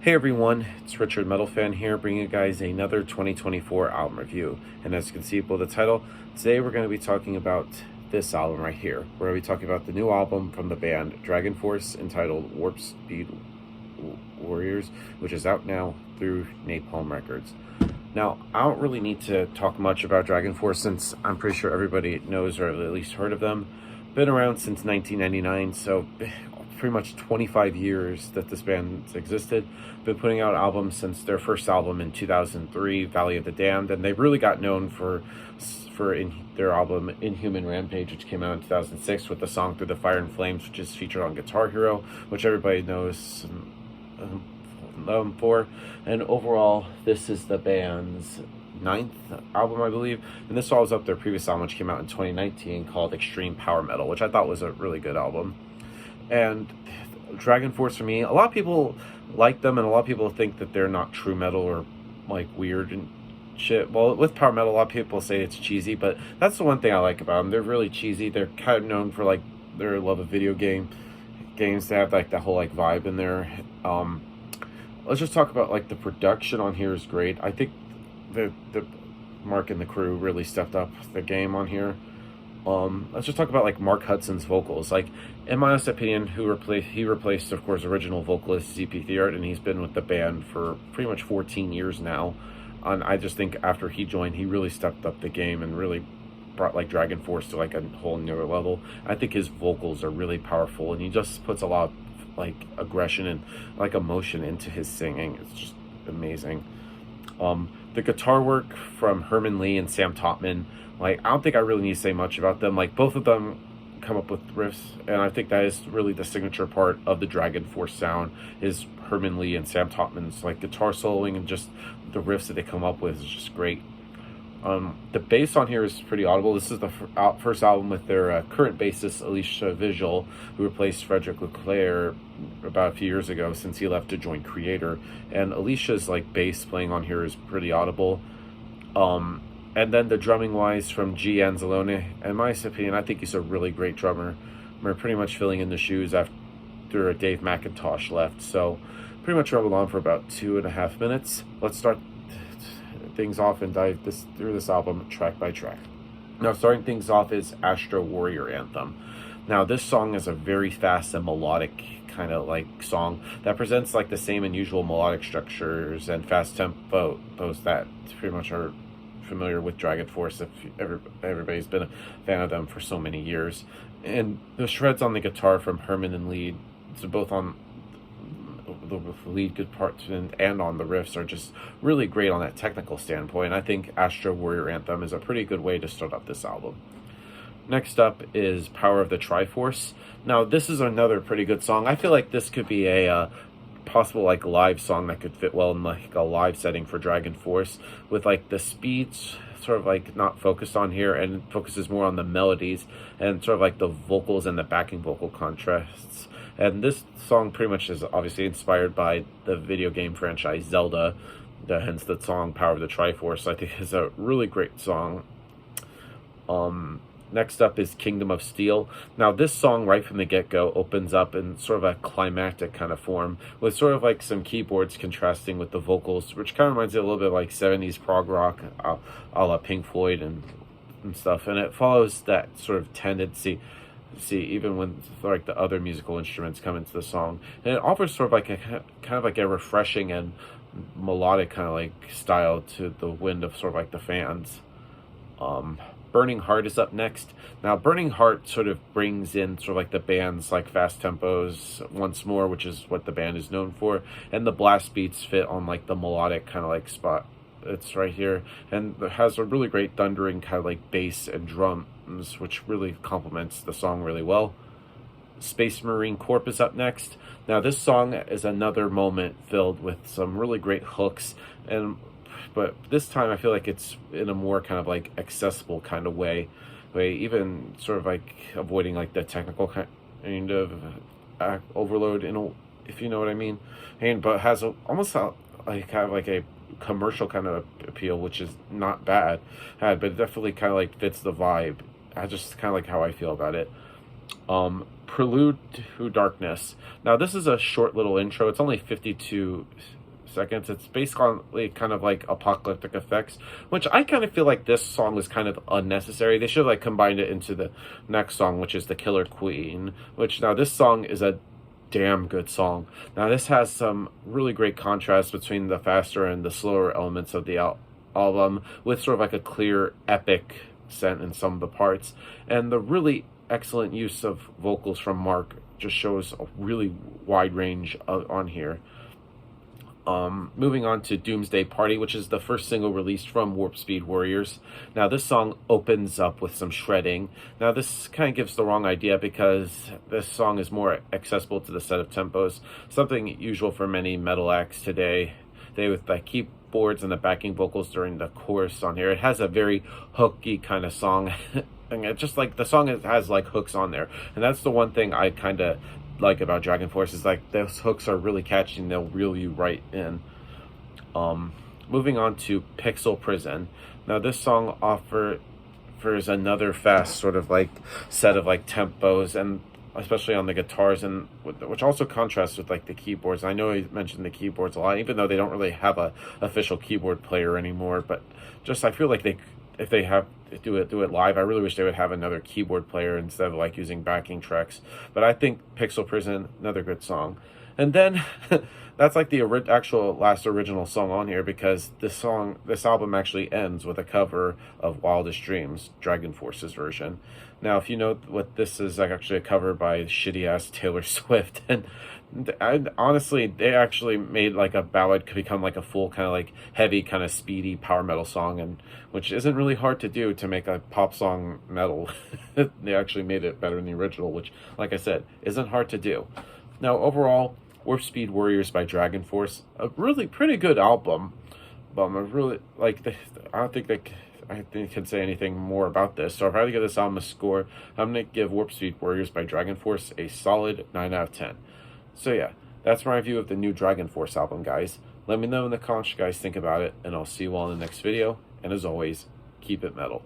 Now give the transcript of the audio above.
Hey everyone, it's Richard Metal Fan here, bringing you guys another 2024 album review. And as you can see below the title, today we're going to be talking about this album right here. We're going to be talking about the new album from the band Dragonforce entitled Warp Speed Warriors, which is out now through Napalm Records. Now, I don't really need to talk much about Dragonforce since I'm pretty sure everybody knows or at least heard of them. Been around since 1999, so pretty much 25 years that this band's existed. Been putting out albums since their first album in 2003, Valley of the Damned, and they've really got known for their album Inhuman Rampage, which came out in 2006 with the song Through the Fire and Flames, which is featured on Guitar Hero, which everybody knows for. And overall, this is the band's ninth album, I believe, and this follows up their previous album, which came out in 2019, called Extreme Power Metal, which I thought was a really good album. And Dragonforce, for me, a lot of people like them, and a lot of people think that they're not true metal or like weird and shit. Well, with power metal, a lot of people say it's cheesy, but that's the one thing I like about them. They're really cheesy. They're kind of known for like their love of games. They have like that whole like vibe in there. Let's just talk about like the production on here is great. I think the Mark and the crew really stepped up the game on here. Let's just talk about like Mark Hudson's vocals. Like, in my honest opinion, he replaced, of course, original vocalist ZP Theart, and he's been with the band for pretty much 14 years now. And I just think after he joined, he really stepped up the game and really brought like Dragonforce to like a whole new level. I think his vocals are really powerful, and he just puts a lot of like aggression and like emotion into his singing. It's just amazing. The guitar work from Herman Lee and Sam Topman, like, I don't think I really need to say much about them. Like, both of them come up with riffs, and I think that is really the signature part of the Dragonforce sound is Herman Lee and Sam Topman's like guitar soloing, and just the riffs that they come up with is just great. The bass on here is pretty audible. This is the first album with their current bassist, Alicia Visual, who replaced Frederick Leclerc about a few years ago since he left to join Creator. And Alicia's like bass playing on here is pretty audible. And then the drumming wise from G. Anzalone, in my opinion, I think he's a really great drummer. We're pretty much filling in the shoes after Dave McIntosh left. So pretty much rumbled on for about 2.5 minutes. Let's start things off and dive through this album track by track. Now, starting things off is Astro Warrior Anthem. Now, this song is a very fast and melodic kind of like song that presents like the same unusual melodic structures and fast tempos that pretty much are familiar with Dragonforce if everybody's been a fan of them for so many years. And the shreds on the guitar from Herman and Lee, so both on the lead good parts and on the riffs, are just really great on that technical standpoint. I think Astro Warrior Anthem is a pretty good way to start up this album. Next up is Power of the Triforce. Now, this is another pretty good song. I feel like this could be a possible like live song that could fit well in like a live setting for Dragonforce, with like the speeds sort of like not focused on here and focuses more on the melodies and sort of like the vocals and the backing vocal contrasts. And this song pretty much is obviously inspired by the video game franchise Zelda, hence the song Power of the Triforce. I think is a really great song. Next up is Kingdom of Steel. Now, this song right from the get-go opens up in sort of a climactic kind of form with sort of like some keyboards contrasting with the vocals, which kind of reminds me a little bit like 70s prog rock a la Pink Floyd and stuff. And it follows that sort of tendency, even when like the other musical instruments come into the song. And it offers sort of like a refreshing and melodic kind of like style to the wind of sort of like the fans. Burning Heart is up next. Now, Burning Heart sort of brings in sort of like the band's like fast tempos once more, which is what the band is known for, and the blast beats fit on like the melodic kind of like spot. It's right here, and it has a really great thundering kind of like bass and drums, which really complements the song really well. Space Marine Corp is up next. Now, this song is another moment filled with some really great hooks, but this time I feel like it's in a more kind of like accessible kind of way, even sort of like avoiding like the technical kind of overload, if you know what I mean. But has almost like kind of like a commercial kind of appeal, which is not bad, but it definitely kind of like fits the vibe. I just kind of like how I feel about it. Prelude to Darkness. Now, this is a short little intro. It's only 52 seconds. It's basically kind of like apocalyptic effects, which I kind of feel like this song was kind of unnecessary. They should have like combined it into the next song, which is The Killer Queen, which now this song is a damn good song. Now, this has some really great contrast between the faster and the slower elements of the album, with sort of like a clear epic scent in some of the parts, and the really excellent use of vocals from Mark just shows a really wide range on here. Moving on to Doomsday Party, which is the first single released from Warp Speed Warriors. Now, this song opens up with some shredding. Now, this kind of gives the wrong idea because this song is more accessible to the set of tempos, something usual for many metal acts today. They with the keyboards and the backing vocals during the chorus on here. It has a very hooky kind of song. And it's just like the song has like hooks on there. And that's the one thing I kind of like about Dragonforce, is like those hooks are really catchy and they'll reel you right in. Moving on to Pixel Prison. Now, this song offers another fast sort of like set of like tempos, and especially on the guitars, and which also contrasts with like the keyboards. I know I mentioned the keyboards a lot, even though they don't really have a official keyboard player anymore, but just I feel like if they have do it live, I really wish they would have another keyboard player instead of like using backing tracks. But I think Pixel Prison, another good song. And then that's like the actual last original song on here, because this album actually ends with a cover of Wildest Dreams, Dragonforce's version. Now, if you know what this is, like actually a cover by shitty ass Taylor Swift, and honestly, they actually made like a ballad could become like a full kind of like heavy kind of speedy power metal song, and which isn't really hard to do, to make a pop song metal. They actually made it better than the original, which, like I said, isn't hard to do. Now, overall, Warp Speed Warriors by Dragonforce, a really pretty good album. But I really like I don't think I can say anything more about this. So if I had to give this album a score, I'm going to give Warp Speed Warriors by Dragonforce a solid 9 out of 10. So yeah, that's my review of the new Dragonforce album, guys. Let me know in the comments what you guys think about it, and I'll see you all in the next video. And as always, keep it metal.